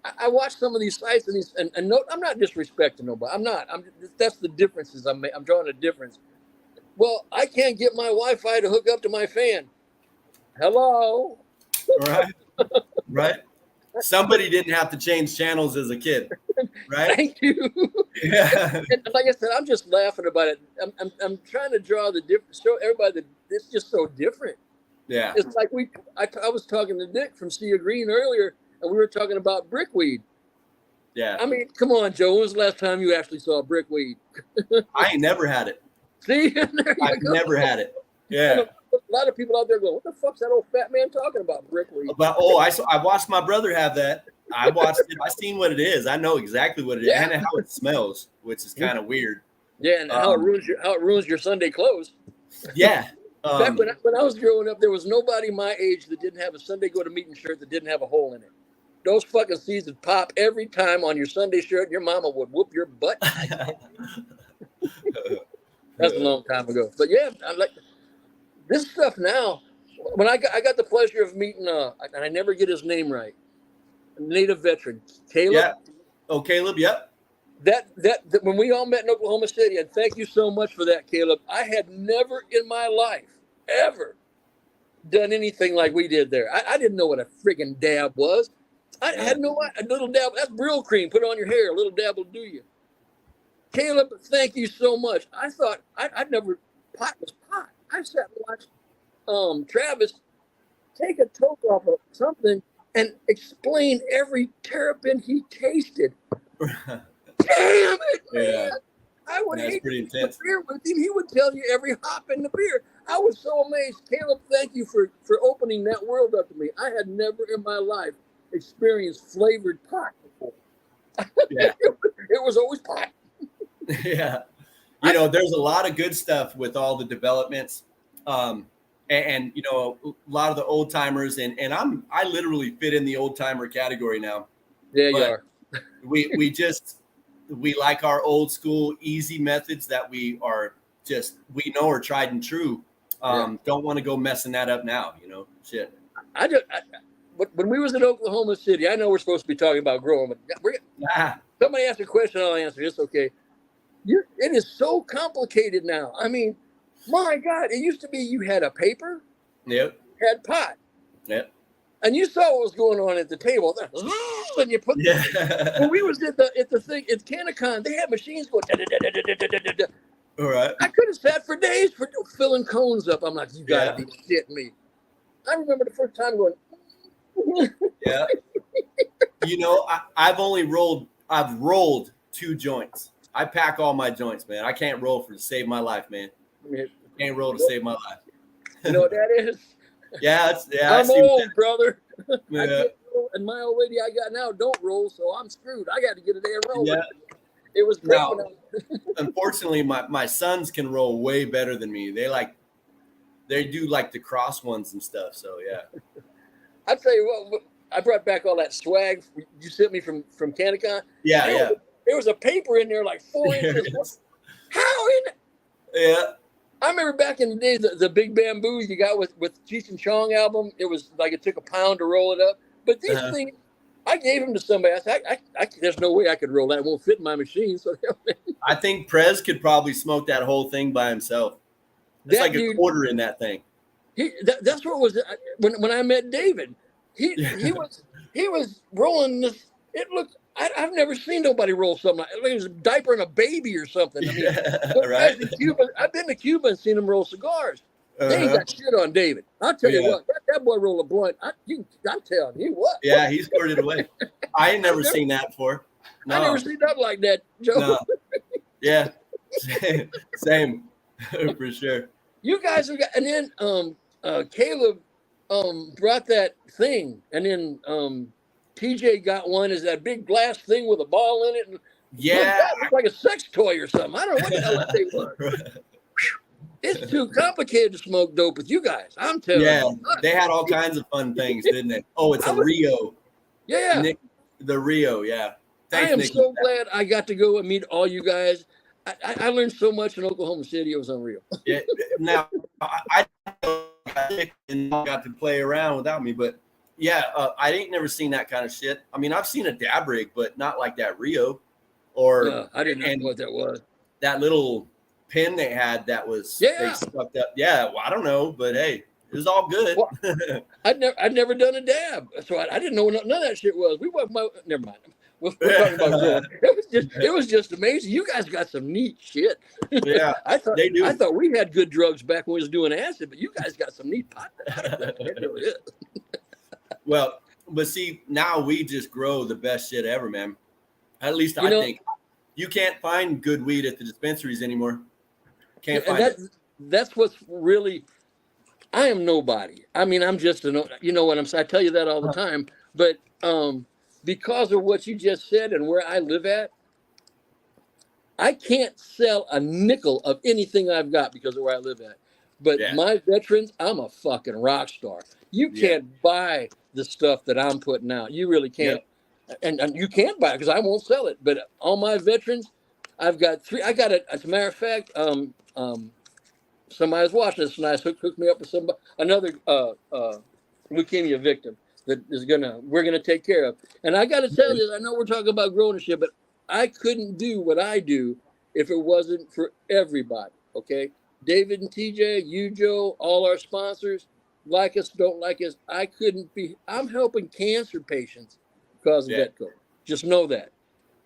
I watch some of these sites and no, I'm not disrespecting nobody. That's the differences I'm drawing a difference. Well, I can't get my Wi-Fi to hook up to my fan. Hello. Right. Somebody didn't have to change channels as a kid, right? Thank you. Yeah. And like I said, I'm just laughing about it. I'm trying to draw the difference, show everybody that it's just so different. Yeah. It's like I was talking to Nick from Sea of Green earlier, and we were talking about brickweed. Yeah. I mean, come on, Joe. When was the last time you actually saw brickweed? I ain't never had it. See? I've never had it. Yeah. A lot of people out there going, what the fuck's that old fat man talking about, brickweed? I watched my brother have that. I watched it. I seen what it is. I know exactly what it is and how it smells, which is kind of weird. Yeah, and how it ruins your Sunday clothes. Yeah. Back when I was growing up, there was nobody my age that didn't have a Sunday go to meeting shirt that didn't have a hole in it. Those fucking seeds would pop every time on your Sunday shirt, and your mama would whoop your butt. That's a long time ago. But yeah, I like this stuff now. When I got the pleasure of meeting, and I never get his name right, a Native veteran, Caleb. Yeah. Oh, Caleb. Yep. That when we all met in Oklahoma City, and thank you so much for that, Caleb. I had never in my life ever done anything like we did there. I didn't know what a friggin' dab was. I had a little dab. That's Brill cream. Put it on your hair. A little dab will do you. Caleb, thank you so much. I thought I'd never, pot was pot. I sat and watched Travis take a toke off of something and explain every terrapin he tasted. Damn it, man. Yeah. I would hate pretty to intense. beer with him. He would tell you every hop in the beer. I was so amazed. Caleb, thank you for opening that world up to me. I had never in my life experienced flavored pot before. Yeah. It was always pot. Yeah. You know, there's a lot of good stuff with all the developments. And you know, a lot of the old timers and I literally fit in the old timer category now. Yeah, you are. we like our old school easy methods that we know are tried and true. Don't want to go messing that up now, you know. Shit. But when we was in Oklahoma City, I know we're supposed to be talking about growing, but somebody asked a question, I'll answer. It's okay. It is so complicated now. I mean, my God, it used to be you had a paper, yep, had pot, yep, and you saw what was going on at the table. And you put when we was at the thing at CannaCon, they had machines going. All right. I could have sat for days for filling cones up. I'm like, you gotta be shitting me. I remember the first time going. Yeah. You know, I've rolled 2 joints. I pack all my joints, man. I can't roll to save my life, man. Can't roll to save my life. You know what that is? I'm old, brother. Yeah. And my old lady I got now don't roll, so I'm screwed. I got to get a damn roll. Yeah. It was great. Unfortunately, my sons can roll way better than me. They do like the cross ones and stuff. So yeah. I'll tell you what, I brought back all that swag you sent me from CannaCon. Yeah, There was a paper in there like 4 inches. Yes. How in it? Yeah. I remember back in the day, the big bamboo you got with Cheech and Chong album, it was like it took a pound to roll it up. But these things, I gave them to somebody. I said, there's no way I could roll that. It won't fit in my machine. So I think Prez could probably smoke that whole thing by himself. It's like a quarter in that thing. That's what was when I met David. He was rolling this. It looked. I've never seen nobody roll something like it was diapering a baby or something. I mean, those right. guys in Cuba, I've been to Cuba and seen them roll cigars. They ain't got shit on David. I'll tell you what, that boy roll a blunt. I'm telling you what. Yeah, he scored it away. I ain't never seen that before. No. I never seen nothing like that, Joe. No. Yeah, same for sure. You guys have got, and then Caleb brought that thing, and then TJ got one. Is that big glass thing with a ball in it? And yeah, it's like a sex toy or something. I don't know what the hell that thing was. It's too complicated to smoke dope with you guys. I'm telling you. Yeah, they had all kinds of fun things, didn't they? Oh, it's a Rio. Yeah. Nick, the Rio, yeah. Thanks, I am Nick, so glad I got to go and meet all you guys. I learned so much in Oklahoma City. It was unreal. Yeah. Now, I got to play around without me, but yeah, I ain't never seen that kind of shit. I mean, I've seen a dab rig, but not like that Rio. Or I didn't know what that was. That little pin they had that was they stuck up. Yeah, well, I don't know, but hey, it was all good. Well, I'd never done a dab, so I didn't know what none of that shit was. Never mind. We're talking about growing. It was just amazing. You guys got some neat shit. Yeah, I thought they do. I thought we had good drugs back when we was doing acid, but you guys got some neat pot. It really is. Well, but see, now we just grow the best shit ever, man. At least I think. You can't find good weed at the dispensaries anymore. Can't find it. That's what's really. I am nobody. I mean, I'm just you know what I'm saying. I tell you that all the time, but because of what you just said and where I live at, I can't sell a nickel of anything I've got because of where I live at. But my veterans, I'm a fucking rock star. You can't buy the stuff that I'm putting out. You really can't. And you can't buy it because I won't sell it. But all my veterans, I've got 3. I got it. As a matter of fact, somebody was watching this tonight. Hooked me up with another leukemia victim that we're gonna take care of. And I got to tell you, I know we're talking about growing and shit, but I couldn't do what I do if it wasn't for everybody. Okay, David and TJ, you, Joe, all our sponsors, like us, don't like us. I couldn't be. I'm helping cancer patients because of Vetco. Just know that.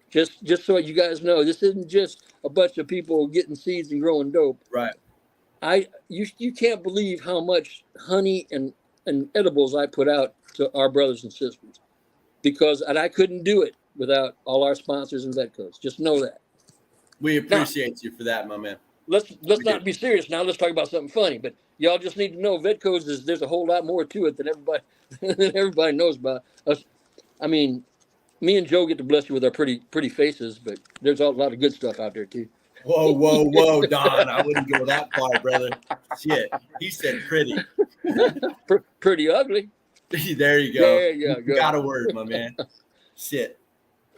Just so you guys know, this isn't just a bunch of people getting seeds and growing dope. Right. You can't believe how much honey and edibles I put out to our brothers and sisters, and I couldn't do it without all our sponsors and Vetcos. Just know that. We appreciate you for that, my man. Let's not be serious now. Let's talk about something funny. But y'all just need to know Vetcos there's a whole lot more to it than everybody knows about us. I mean, me and Joe get to bless you with our pretty faces, but there's a lot of good stuff out there too. Whoa, Don! I wouldn't go that far, brother. Shit, he said pretty. Pretty ugly. There you go. There you go. Got a word, my man. Shit.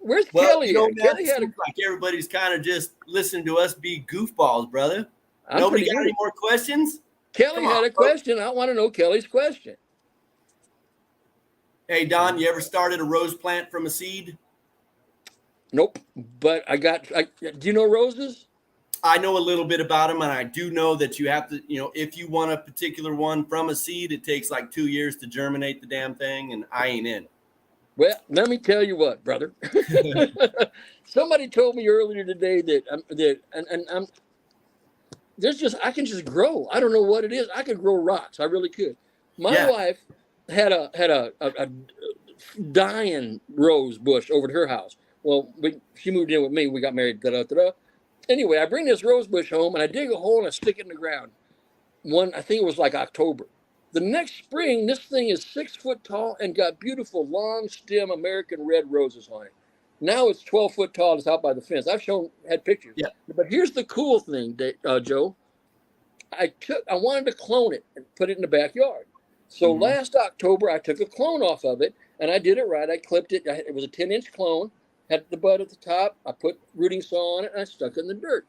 Where's Kelly? You know, Kelly like everybody's kind of just listening to us be goofballs, brother. Nobody got any more questions? Kelly had a question. I want to know Kelly's question. Hey, Don, you ever started a rose plant from a seed? Nope. But do you know roses? I know a little bit about them, and I do know that you have to, if you want a particular one from a seed, it takes like 2 years to germinate the damn thing, and I ain't in. Well, let me tell you what, brother. Somebody told me earlier today that I can just grow. I don't know what it is. I could grow rocks. I really could. My wife had a dying rose bush over at her house. Well, she moved in with me. We got married. Anyway, I bring this rose bush home and I dig a hole and I stick it in the ground. I think it was like October. The next spring, this thing is 6 foot tall and got beautiful long stem American red roses on it. Now it's 12 foot tall. It's out by the fence. I've had pictures. Yeah. But here's the cool thing, Joe. I wanted to clone it and put it in the backyard. So last October, I took a clone off of it and I did it right. I clipped it. It was a 10-inch clone. Had the bud at the top. I put rooting saw on it and I stuck it in the dirt.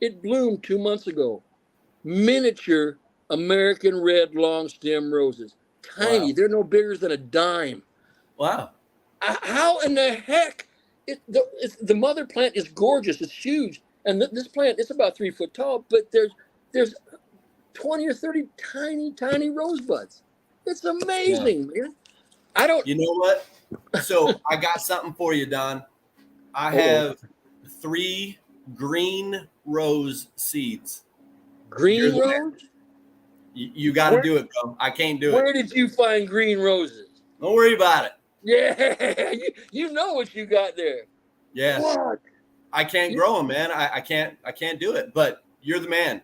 It bloomed 2 months ago. Miniature American red long stem roses. Tiny. Wow. They're no bigger than a dime. Wow. How in the heck? The mother plant is gorgeous. It's huge. And this plant, it's about 3 foot tall, but there's 20 or 30 tiny rosebuds. It's amazing, man. I don't. You know what? So I got something for you, Don. I have 3 green rose seeds. You're Green the man. rose? You got to do it, bro. I can't do it. Where did you find green roses? Don't worry about it. Yeah, you know what you got there. Yeah. What? I can't grow them, man. I can't do it. But you're the man.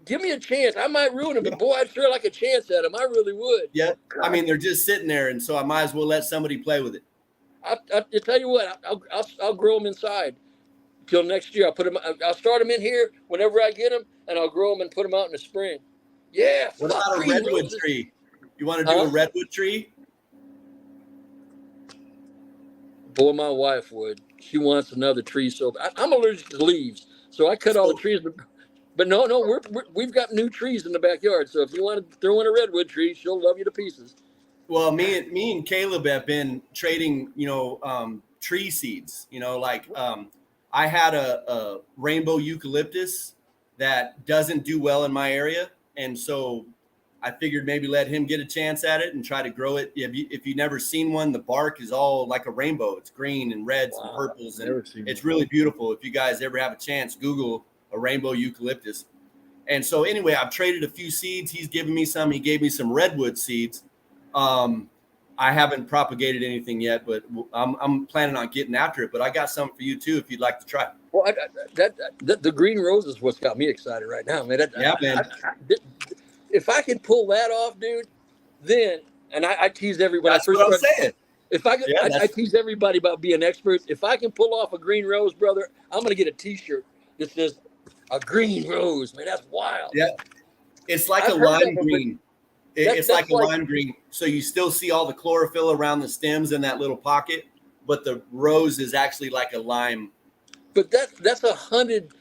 Give me a chance. I might ruin them, but boy, I'd sure like a chance at them. I really would. Yeah. I mean, they're just sitting there, and so I might as well let somebody play with it. I'll tell you what. I'll grow them inside till next year. I'll start them in here whenever I get them, and I'll grow them and put them out in the spring. Yeah. What about a redwood tree? You want to do a redwood tree? Boy, my wife would. She wants another tree, so I'm allergic to leaves, so I cut all the trees. But no, we've got new trees in the backyard. So if you want to throw in a redwood tree, she'll love you to pieces. Well, me and Caleb have been trading, tree seeds. I had a rainbow eucalyptus that doesn't do well in my area, and so I figured maybe let him get a chance at it and try to grow it. If you've never seen one, the bark is all like a rainbow. It's green and reds and purples, and it's really beautiful. If you guys ever have a chance, Google a rainbow eucalyptus. And so anyway, I've traded a few seeds. He's given me some. He gave me some redwood seeds. I haven't propagated anything yet, but I'm planning on getting after it. But I got some for you too, if you'd like to try. Well, the green rose is what's got me excited right now, man. Man. If I could pull that off, dude, then I tease everybody. That's what I'm saying. If I could, I tease everybody about being experts. If I can pull off a green rose, brother, I'm gonna get a T-shirt that says a green rose. Man, that's wild. Yeah, it's like a lime green. It's like a lime green. So you still see all the chlorophyll around the stems in that little pocket, but the rose is actually like a lime. But that's a hunted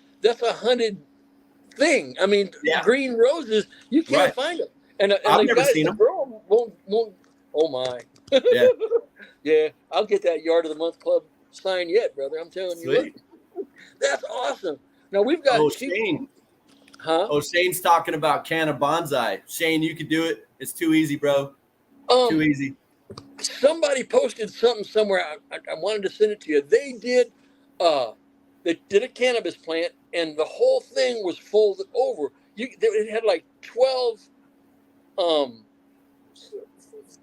thing. I mean, green roses, you can't find them. And I've never seen them. Won't, oh my. Yeah. Yeah, I'll get that Yard of the Month Club sign yet, brother. I'm telling you. That's awesome. Now we've got Shane. Huh? Oh, Shane's talking about canna bonsai. Shane, you could do it. It's too easy, bro. Too easy. Somebody posted something somewhere. I wanted to send it to you. They did a cannabis plant, and the whole thing was folded over. It had like 12. It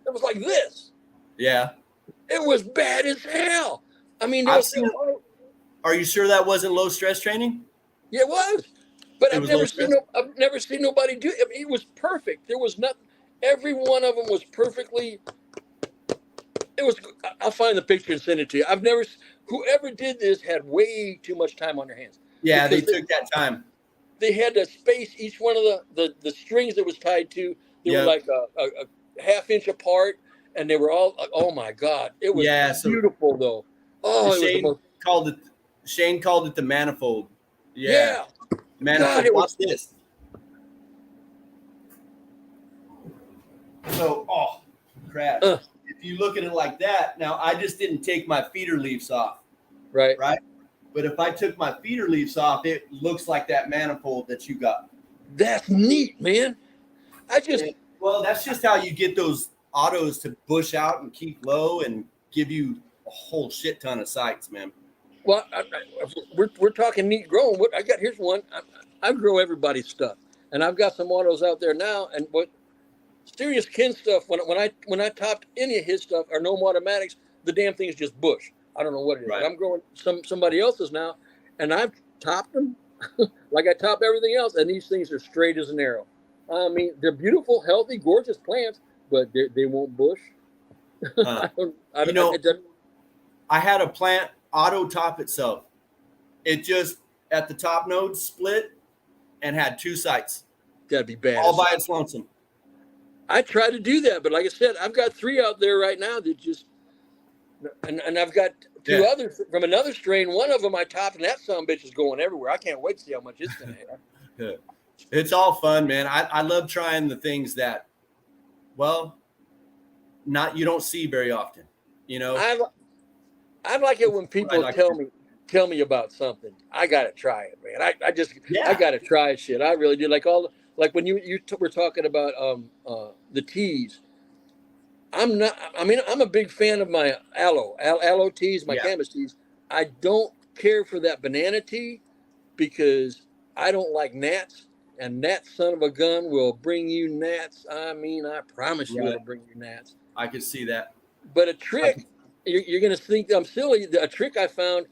was like this. Yeah. It was bad as hell. I mean, I've seen it. Are you sure that wasn't low stress training? Yeah, it was. But I've never seen nobody do it. I mean, it was perfect. There was nothing. Every one of them was perfectly. It was. I'll find the picture and send it to you. Whoever did this had way too much time on their hands. Yeah, they took that time. They had to space each one of the strings that was tied to. They were like a half-inch apart, and they were all. Oh my God! It was beautiful though. Oh, Shane called it the manifold. Yeah. Manifold. Watch this. So, crap. If you look at it like that, now I just didn't take my feeder leaves off. Right. But if I took my feeder leaves off, it looks like that manifold that you got. That's neat, man. Well, that's just how you get those autos to bush out and keep low and give you a whole shit ton of sights, man. Well, we're talking neat growing. Here's one. I grow everybody's stuff, and I've got some autos out there now. And what serious Ken stuff? When I topped any of his stuff or Gnome Automatics, the damn thing is just bush. I don't know what it is. Right. I'm growing somebody else's now, and I've topped them like I top everything else, and these things are straight as an arrow. I mean, they're beautiful, healthy, gorgeous plants, but they won't bush. I had a plant auto top itself. It just at the top node split and had 2 sites. That'd be bad. All by its lonesome. I tried to do that, but like I said, I've got 3 out there right now that just, and I've got 2 others from another strain. One of them I topped, and that son-of-a-bitch is going everywhere. I can't wait to see how much it's going to have. Yeah. It's all fun, man. I love trying the things that, you don't see very often. I like it when people tell me about something. I gotta try it, man. I gotta try shit. I really do. Like when you were talking about the teas. I'm not. I mean, I'm a big fan of my aloe teas, my Yeah. cannabis teas. I don't care for that banana tea because I don't like gnats, and that son of a gun will bring you gnats. I mean, I promise you, Right. it'll bring you gnats. I can see that. But a trick, you're going to think I'm silly. A trick I found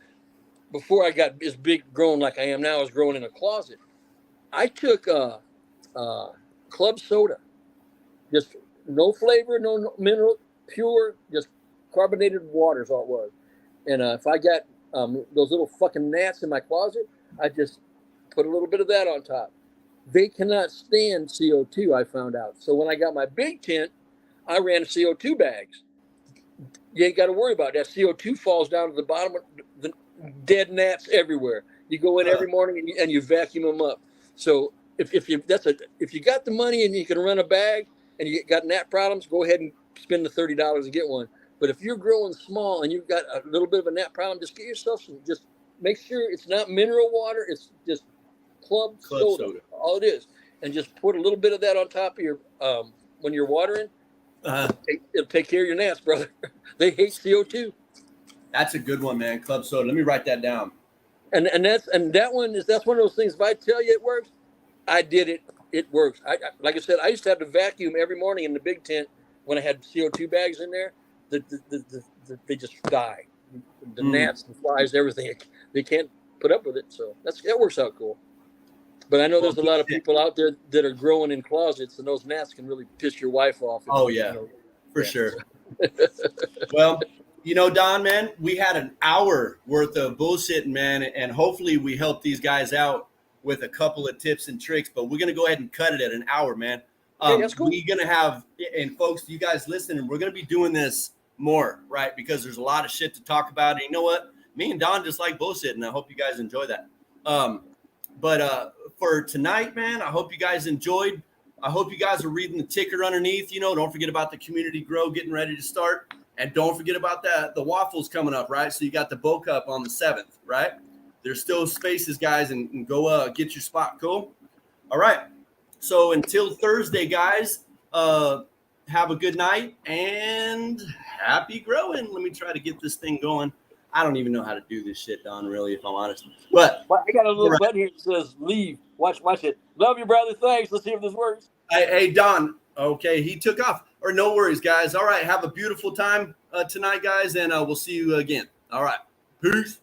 before I got as big grown like I am now is growing in a closet. I took club soda, just no flavor, no mineral, pure, just carbonated water is all it was. And if I got those little fucking gnats in my closet, I just put a little bit of that on top. They cannot stand CO2, I found out. So when I got my big tent, I ran CO2 bags. You ain't got to worry about that. CO2 falls down to the bottom of the dead gnats everywhere. You go in every morning and you vacuum them up. So if you got the money and you can run a bag and you got gnat problems, go ahead and spend the $30 and get one. But if you're growing small and you've got a little bit of a gnat problem, just get yourself some. Just make sure it's not mineral water. It's just club soda. All it is, and just put a little bit of that on top of your when you're watering. It'll take care of your gnats, brother. They hate CO2. That's a good one, man. Club soda. Let me write that down. And that's one of those things. If I tell you it works, I did it. It works. I like I said, I used to have to vacuum every morning in the big tent when I had CO2 bags in there. They just die. The gnats, the flies, everything. They can't put up with it. So that works out cool. But I know there's a lot of people out there that are growing in closets, and those gnats can really piss your wife off. Oh yeah, for sure. Well, Don, man, we had an hour worth of bullshitting, man, and hopefully we helped these guys out with a couple of tips and tricks. But we're gonna go ahead and cut it at an hour, man. That's cool. We're gonna have, and folks, you guys listening, we're gonna be doing this more, right? Because there's a lot of shit to talk about. And you know what? Me and Don just like bullshit, and I hope you guys enjoy that. But for tonight, man, I hope you guys enjoyed. I hope you guys are reading the ticker underneath. Don't forget about the community grow getting ready to start. And don't forget about the waffles coming up, right? So you got the Bo Cup on the 7th, right? There's still spaces, guys, and go get your spot. Cool? All right. So until Thursday, guys, have a good night and happy growing. Let me try to get this thing going. I don't even know how to do this shit, Don, really, if I'm honest. But I got a little button here that says leave. Watch it. Love you, brother. Thanks. Let's see if this works. Hey, Don. Okay, he took off. Or no worries, guys. All right, have a beautiful time tonight, guys, and we'll see you again. All right. Peace.